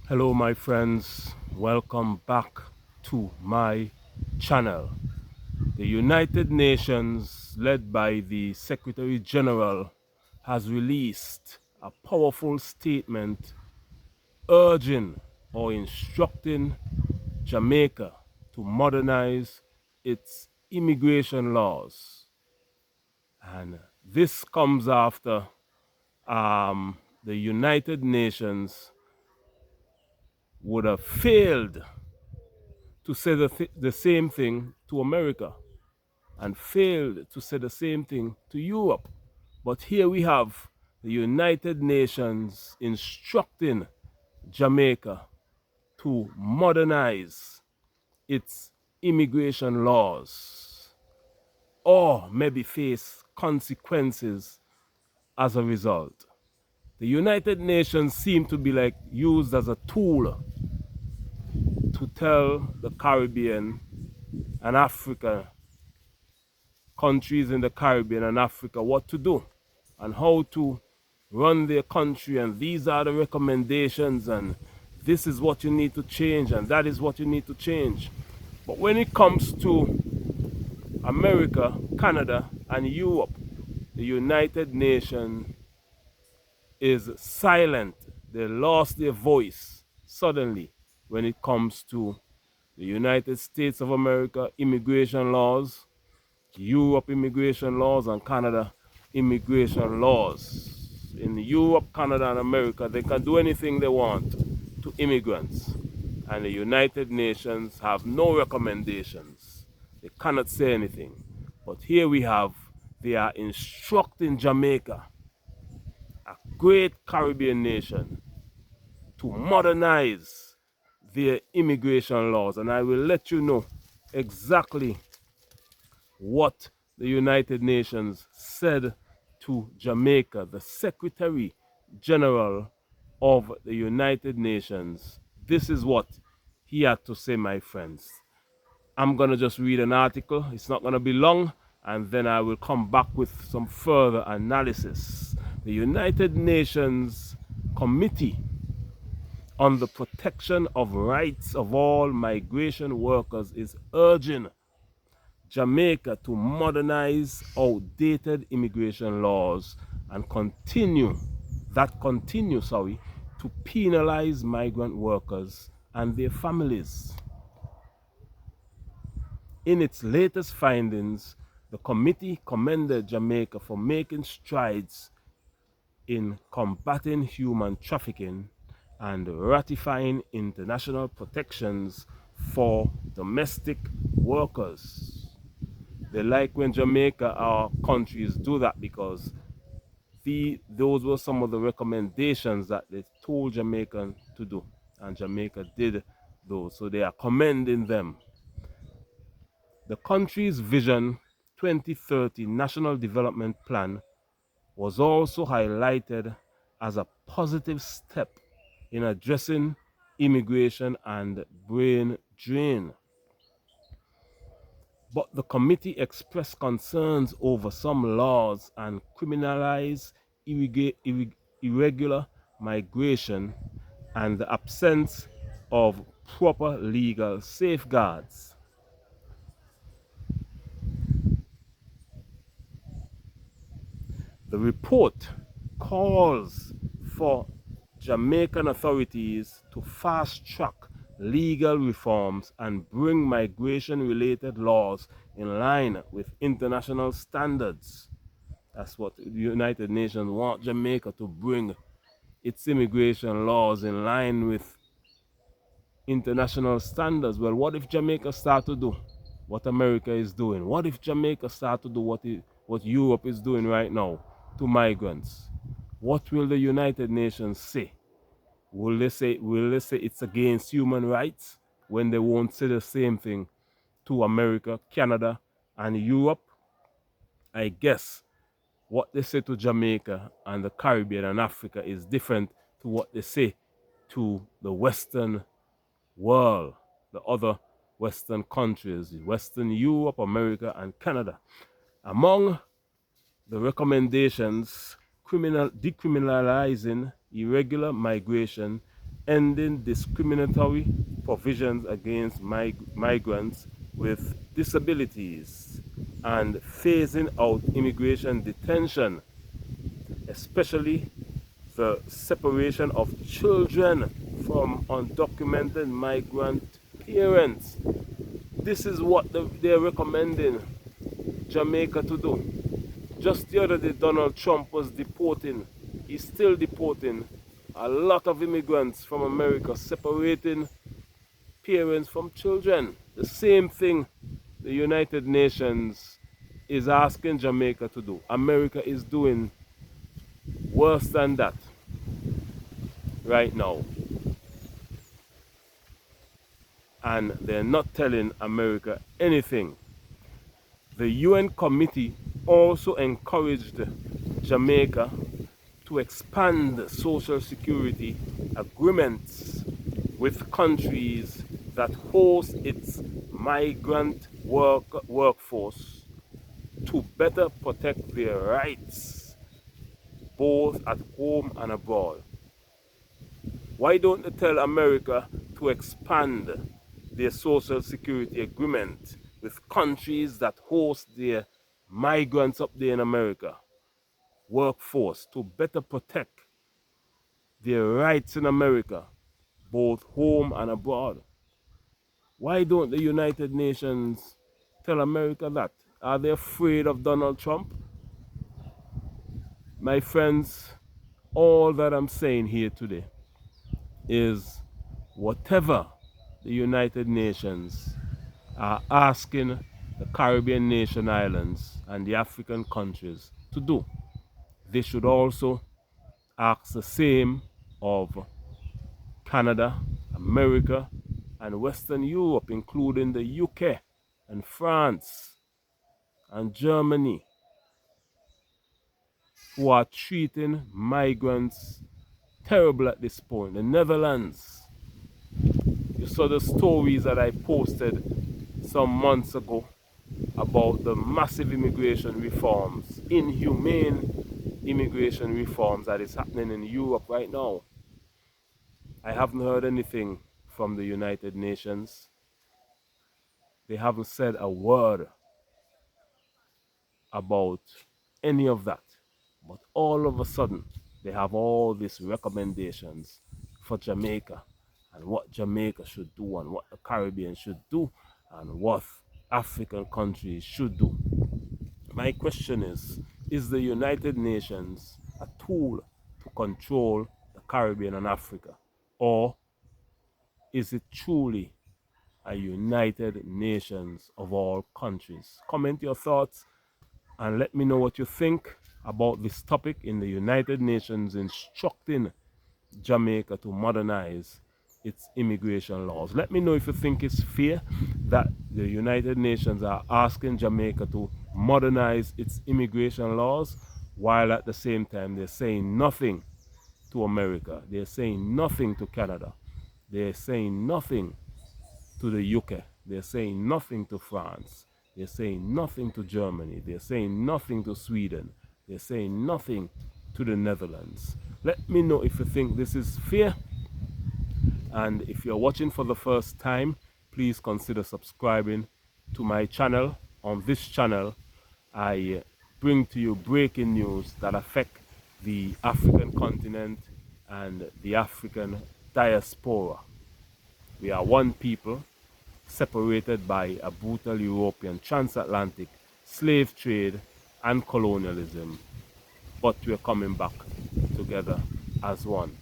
Hello my friends, welcome back to my channel. The United Nations, led by the Secretary General, has released a powerful statement urging or instructing Jamaica to modernize its immigration laws. And this comes after the United Nations would have failed to say the same thing to America and failed to say the same thing to Europe. But here we have the United Nations instructing Jamaica to modernize its immigration laws or maybe face consequences as a result. The United Nations seem to be like used as a tool to tell the Caribbean and Africa, countries in the Caribbean and Africa, what to do and how to run their country, and these are the recommendations, and this is what you need to change, and that is what you need to change. But when it comes to America, Canada, and Europe, the United Nations is silent. They lost their voice suddenly when it comes to the United States of America immigration laws, Europe immigration laws, and Canada immigration laws. In Europe, Canada, and America, they can do anything they want to immigrants. And the United Nations have no recommendations. They cannot say anything. But here we have, they are instructing Jamaica, a great Caribbean nation, to modernize their immigration laws. And I will let you know exactly what the United Nations said to Jamaica. The Secretary General of the United Nations, this is what he had to say, my friends. I'm going to just read an article. It's not going to be long, and then I will come back with some further analysis. The United Nations Committee on the Protection of Rights of All Migration Workers is urging Jamaica to modernize outdated immigration laws and continue to penalize migrant workers and their families. In its latest findings, the committee commended Jamaica for making strides in combating human trafficking and ratifying international protections for domestic workers. They like when Jamaica or countries do that, because those were some of the recommendations that they told Jamaicans to do, and Jamaica did those, so they are commending them. The country's Vision 2030 National Development Plan was also highlighted as a positive step in addressing immigration and brain drain. But the committee expressed concerns over some laws and criminalize irregular migration and the absence of proper legal safeguards. The report calls for Jamaican authorities to fast-track legal reforms and bring migration-related laws in line with international standards. That's what the United Nations want Jamaica to bring its immigration laws in line with international standards. Well, what if Jamaica start to do what America is doing? What if Jamaica start to do what Europe is doing right now to migrants? What will the United Nations say? Will they say it's against human rights when they won't say the same thing to America, Canada, and Europe? I guess what they say to Jamaica and the Caribbean and Africa is different to what they say to the Western world, the other Western countries, Western Europe, America, and Canada. Among the recommendations, decriminalizing irregular migration, ending discriminatory provisions against migrants with disabilities, and phasing out immigration detention, especially the separation of children from undocumented migrant parents. This is what they're recommending Jamaica to do. Just the other day, Donald Trump was deporting, he's still deporting a lot of immigrants from America, separating parents from children. The same thing the United Nations is asking Jamaica to do. America is doing worse than that right now. And they're not telling America anything. The UN committee also encouraged Jamaica to expand social security agreements with countries that host its migrant workforce to better protect their rights, both at home and abroad. Why don't they tell America to expand their social security agreement with countries that host their migrants up there in America workforce to better protect their rights in America, both home and abroad? Why don't the United Nations tell America that? Are they afraid of Donald Trump? My friends, all that I'm saying here today is whatever the United Nations are asking the Caribbean nation islands and the African countries to do, they should also ask the same of Canada, America, and Western Europe, including the UK and France and Germany, who are treating migrants terrible at this point. The Netherlands, you saw the stories that I posted some months ago about the massive immigration reforms, inhumane immigration reforms that is happening in Europe right now. I haven't heard anything from the United Nations. They haven't said a word about any of that. But all of a sudden, they have all these recommendations for Jamaica and what Jamaica should do and what the Caribbean should do and what African countries should do. My question is the United Nations a tool to control the Caribbean and Africa? Or is it truly a United Nations of all countries? Comment your thoughts and let me know what you think about this topic in the United Nations instructing Jamaica to modernize its immigration laws. Let me know if you think it's fair that the United Nations are asking Jamaica to modernize its immigration laws while at the same time they're saying nothing to America. They're saying nothing to Canada. They're saying nothing to the UK. They're saying nothing to France. They're saying nothing to Germany. They're saying nothing to Sweden. They're saying nothing to the Netherlands. Let me know if you think this is fair. And if you're watching for the first time, please consider subscribing to my channel. On this channel, I bring to you breaking news that affect the African continent and the African diaspora. We are one people, separated by a brutal European transatlantic slave trade and colonialism, but we're coming back together as one.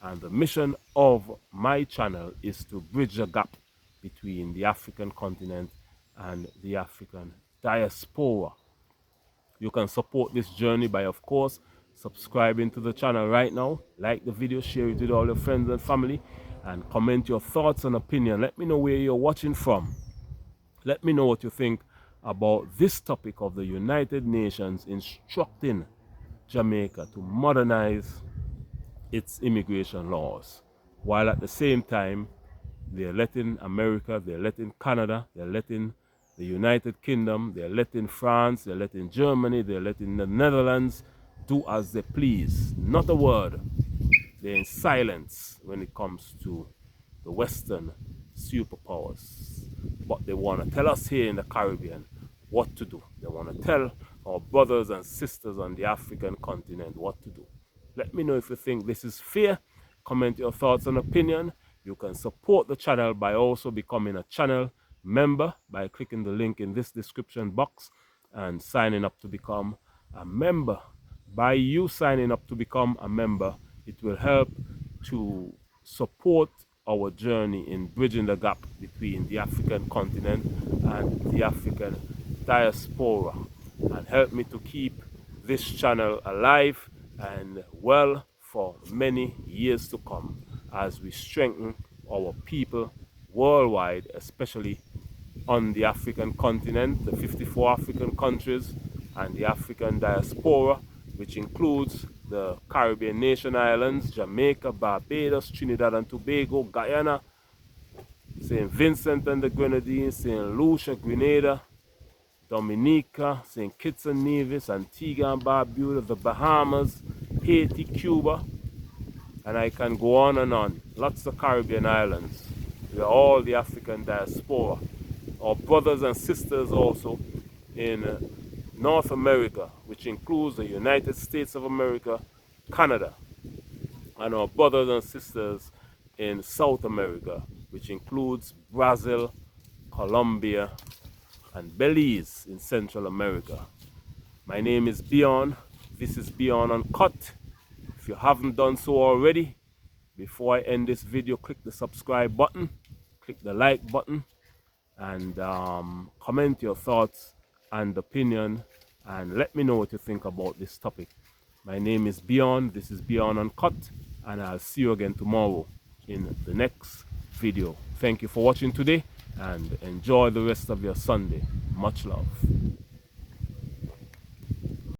And the mission of my channel is to bridge the gap between the African continent and the African diaspora. You can support this journey by, of course, subscribing to the channel right now. Like the video, share it with all your friends and family, and comment your thoughts and opinion. Let me know where you're watching from. Let me know what you think about this topic of the United Nations instructing Jamaica to modernize its immigration laws, while at the same time they're letting America, they're letting Canada, they're letting the United Kingdom, they're letting France, they're letting Germany, they're letting the Netherlands do as they please. Not a word. they're in silence when it comes to the Western superpowers. But they want to tell us here in the Caribbean what to do. They want to tell our brothers and sisters on the African continent what to do. Let me know if you think this is fair. Comment your thoughts and opinion. You can support the channel by also becoming a channel member by clicking the link in this description box and signing up to become a member. By you signing up to become a member, it will help to support our journey in bridging the gap between the African continent and the African diaspora, and help me to keep this channel alive and well for many years to come as we strengthen our people worldwide, especially on the African continent, the 54 African countries, and the African diaspora, which includes the Caribbean nation islands, Jamaica, Barbados, Trinidad and Tobago, Guyana, St. Vincent and the Grenadines, St. Lucia, Grenada, Dominica, St. Kitts and Nevis, Antigua and Barbuda, the Bahamas, Haiti, Cuba, and I can go on and on. Lots of Caribbean islands. We are all the African diaspora. Our brothers and sisters also in North America, which includes the United States of America, Canada, and our brothers and sisters in South America, which includes Brazil, Colombia, and Belize in Central America. My name is Beyond. This is Beyond Uncut. If you haven't done so already, before I end this video, click the subscribe button, click the like button, and comment your thoughts and opinion, and let me know what you think about this topic. My name is Beyond. This is Beyond Uncut, and I'll see you again tomorrow in the next video. Thank you for watching today, and enjoy the rest of your Sunday. Much love.